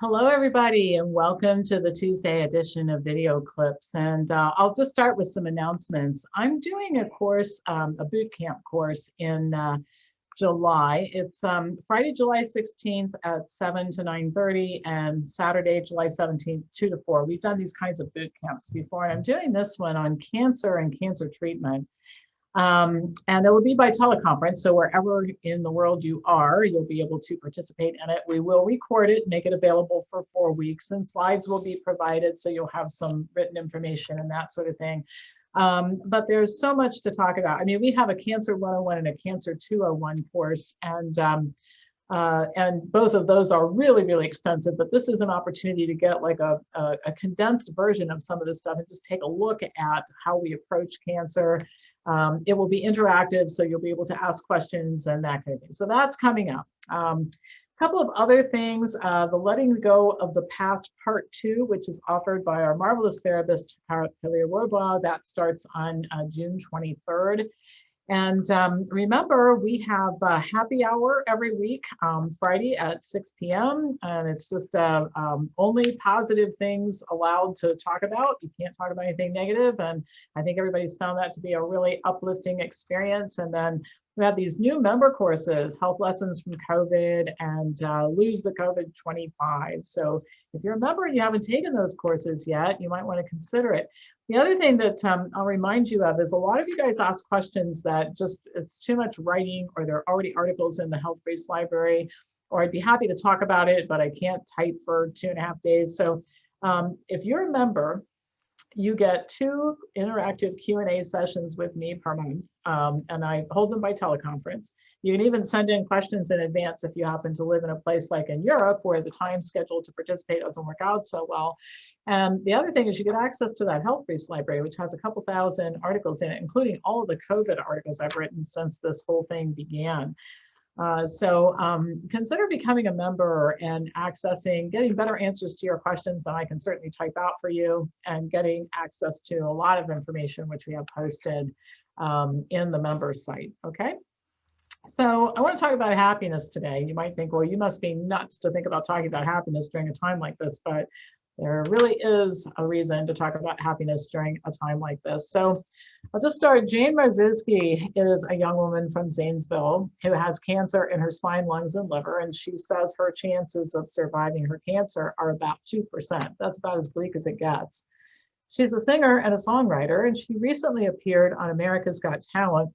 Hello, everybody, and welcome to the Tuesday edition of Video Clips. And I'll just start with some announcements. I'm doing a course, a boot camp course in July. It's Friday, July 16th at 7 to 9:30 and Saturday, July 17th, 2 to 4. We've done these kinds of boot camps before, and I'm doing this one on cancer and cancer treatment. And it will be by teleconference, so wherever in the world you are, you'll be able to participate in it. We will record it, make it available for 4 weeks, and slides will be provided, so you'll have some written information and that sort of thing. But there's so much to talk about. I mean, we have a Cancer 101 and a Cancer 201 course, and both of those are really, really extensive, but this is an opportunity to get like a condensed version of some of this stuff and just take a look at how we approach cancer. It will be interactive, so you'll be able to ask questions and that kind of thing. So that's coming up. A couple of other things, the Letting Go of the Past Part 2, which is offered by our marvelous therapist, Kalia Roba, that starts on June 23rd. And remember, we have a happy hour every week, Friday at 6 p.m. And it's just only positive things allowed to talk about. You can't talk about anything negative. And I think everybody's found that to be a really uplifting experience. And then we have these new member courses, Health Lessons from COVID and Lose the COVID 25. So if you're a member and you haven't taken those courses yet, you might want to consider it. The other thing that I'll remind you of is a lot of you guys ask questions that just, it's too much writing, or there are already articles in the Health-Based Library, or I'd be happy to talk about it, but I can't type for 2.5 days. So if you're a member, you get 2 interactive Q&A sessions with me per month, and I hold them by teleconference. You can even send in questions in advance if you happen to live in a place like in Europe where the time schedule to participate doesn't work out so well. And the other thing is you get access to that Health-Based Library, which has a couple thousand articles in it, including all of the COVID articles I've written since this whole thing began. So consider becoming a member and getting better answers to your questions than I can certainly type out for you, and getting access to a lot of information which we have posted in the members site. Okay. So I want to talk about happiness today. You might think, well, you must be nuts to think about talking about happiness during a time like this, but there really is a reason to talk about happiness during a time like this. So I'll just start. Jane Marzinski is a young woman from Zanesville who has cancer in her spine, lungs, and liver, and she says her chances of surviving her cancer are about 2%. That's about as bleak as it gets. She's a singer and a songwriter, and she recently appeared on America's Got Talent.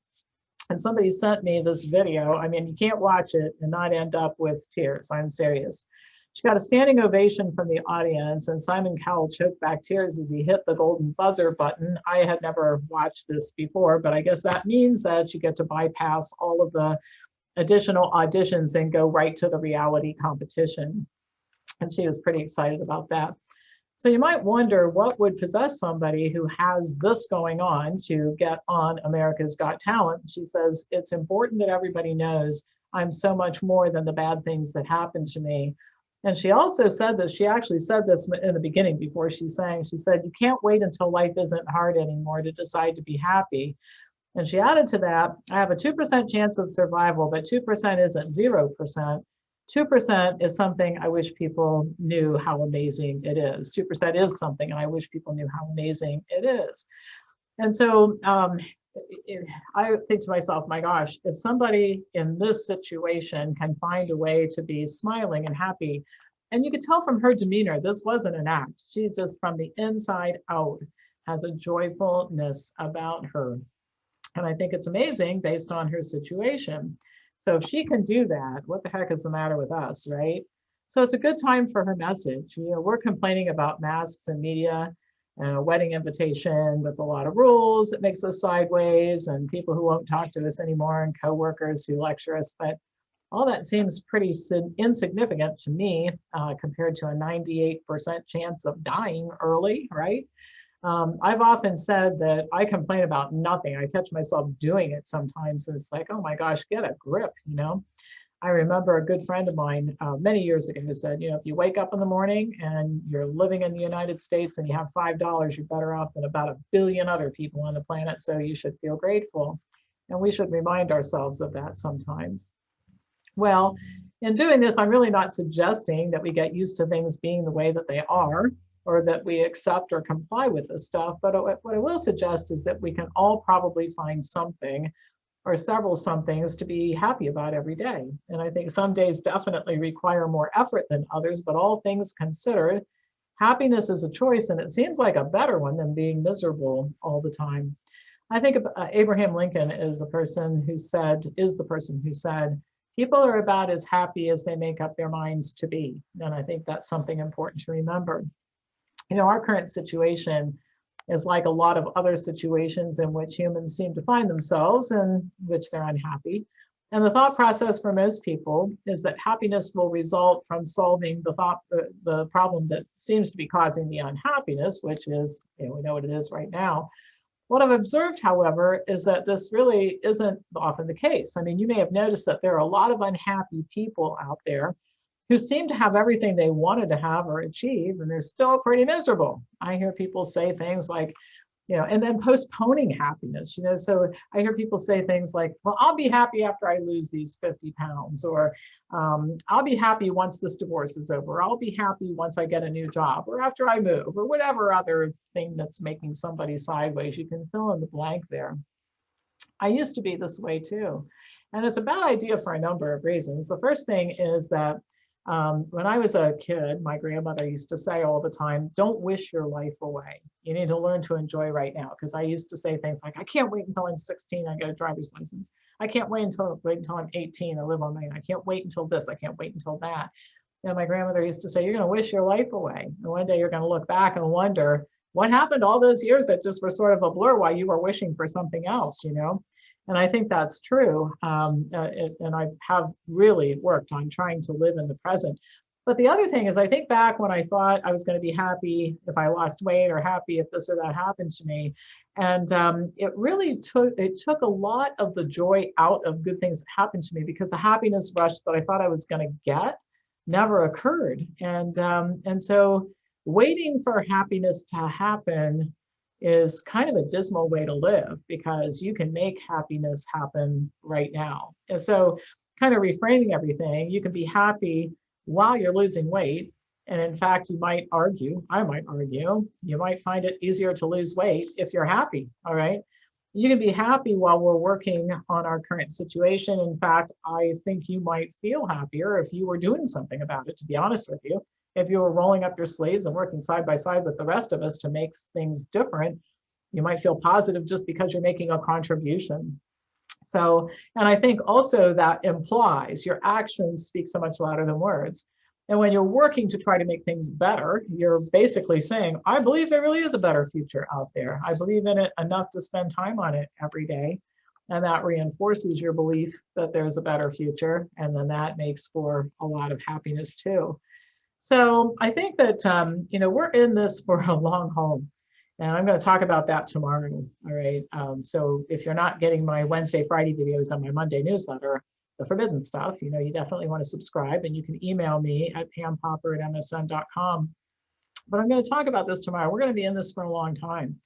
And somebody sent me this video. I mean, you can't watch it and not end up with tears. I'm serious. She got a standing ovation from the audience, and Simon Cowell choked back tears as he hit the golden buzzer button. I had never watched this before, but I guess that means that you get to bypass all of the additional auditions and go right to the reality competition. And she was pretty excited about that. So you might wonder what would possess somebody who has this going on to get on America's Got Talent. She says, it's important that everybody knows I'm so much more than the bad things that happened to me. And she also said this, she actually said this in the beginning before she sang. She said, you can't wait until life isn't hard anymore to decide to be happy. And she added to that, I have a 2% chance of survival, but 2% isn't 0%. 2% is something I wish people knew how amazing it is. 2% is something, and I wish people knew how amazing it is. And so I think to myself, my gosh, if somebody in this situation can find a way to be smiling and happy, and you could tell from her demeanor, this wasn't an act. She just from the inside out has a joyfulness about her. And I think it's amazing based on her situation. So if she can do that, what the heck is the matter with us, right? So it's a good time for her message. You know, we're complaining about masks and media and a wedding invitation with a lot of rules that makes us sideways, and people who won't talk to us anymore, and coworkers who lecture us. But all that seems pretty insignificant to me compared to a 98% chance of dying early, right? I've often said that I complain about nothing. I catch myself doing it sometimes, and it's like, oh my gosh, get a grip, you know? I remember a good friend of mine many years ago who said, you know, if you wake up in the morning and you're living in the United States and you have $5, you're better off than about 1 billion other people on the planet, so you should feel grateful. And we should remind ourselves of that sometimes. Well, in doing this, I'm really not suggesting that we get used to things being the way that they are, or that we accept or comply with this stuff. But what I will suggest is that we can all probably find something or several somethings to be happy about every day. And I think some days definitely require more effort than others, but all things considered, happiness is a choice, and it seems like a better one than being miserable all the time. I think Abraham Lincoln is the person who said, people are about as happy as they make up their minds to be. And I think that's something important to remember. Our current situation is like a lot of other situations in which humans seem to find themselves, in which they're unhappy. And the thought process for most people is that happiness will result from solving the problem that seems to be causing the unhappiness, which is, we know what it is right now. What I've observed, however, is that this really isn't often the case. I mean, you may have noticed that there are a lot of unhappy people out there who seem to have everything they wanted to have or achieve, and they're still pretty miserable. I hear people say things like, and then postponing happiness, so I hear people say things like, well, I'll be happy after I lose these 50 pounds, or I'll be happy once this divorce is over. I'll be happy once I get a new job, or after I move, or whatever other thing that's making somebody sideways. You can fill in the blank there. I used to be this way too. And it's a bad idea for a number of reasons. The first thing is that when I was a kid, my grandmother used to say all the time, don't wish your life away. You need to learn to enjoy right now. Because I used to say things like, I can't wait until I'm 16, I get a driver's license. I can't wait until I'm 18, I live on my own. I can't wait until this, I can't wait until that. And my grandmother used to say, you're going to wish your life away. And one day you're going to look back and wonder, what happened all those years that just were sort of a blur while you were wishing for something else, And I think that's true. And I have really worked on trying to live in the present. But the other thing is, I think back when I thought I was going to be happy if I lost weight, or happy if this or that happened to me. And it really took a lot of the joy out of good things that happened to me, because the happiness rush that I thought I was going to get never occurred. And so waiting for happiness to happen is kind of a dismal way to live, because you can make happiness happen right now. And so kind of reframing everything, you can be happy while you're losing weight. And in fact, I might argue, you might find it easier to lose weight if you're happy, all right? You can be happy while we're working on our current situation. In fact, I think you might feel happier if you were doing something about it, to be honest with you. If you were rolling up your sleeves and working side by side with the rest of us to make things different, you might feel positive just because you're making a contribution. So, and I think also that implies your actions speak so much louder than words. And when you're working to try to make things better, you're basically saying, I believe there really is a better future out there. I believe in it enough to spend time on it every day. And that reinforces your belief that there's a better future. And then that makes for a lot of happiness too. So I think that, we're in this for a long haul. And I'm going to talk about that tomorrow. All right. So if you're not getting my Wednesday, Friday videos on my Monday newsletter, the forbidden stuff, you definitely want to subscribe, and you can email me at pampopper@msn.com. But I'm going to talk about this tomorrow. We're going to be in this for a long time.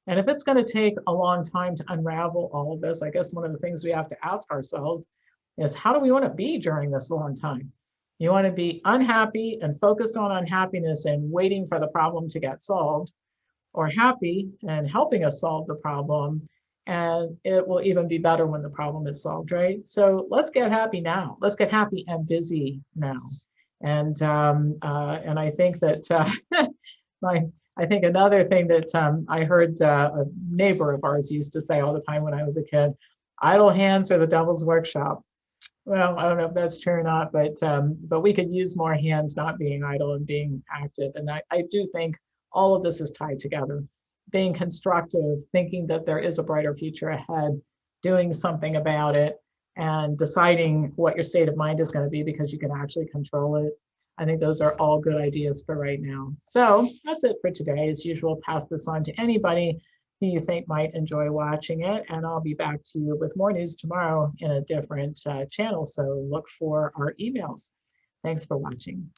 And if it's going to take a long time to unravel all of this, I guess one of the things we have to ask ourselves is, how do we want to be during this long time? You want to be unhappy and focused on unhappiness and waiting for the problem to get solved, or happy and helping us solve the problem, and it will even be better when the problem is solved, right? So let's get happy now. Let's get happy and busy now. And I think that I think another thing that I heard a neighbor of ours used to say all the time when I was a kid, idle hands are the devil's workshop. Well, I don't know if that's true or not, but we could use more hands not being idle and being active. And I do think all of this is tied together. Being constructive, thinking that there is a brighter future ahead, doing something about it, and deciding what your state of mind is going to be because you can actually control it. I think those are all good ideas for right now. So that's it for today. As usual, pass this on to anybody who you think might enjoy watching it, and I'll be back to you with more news tomorrow in a different channel. So look for our emails. Thanks for watching.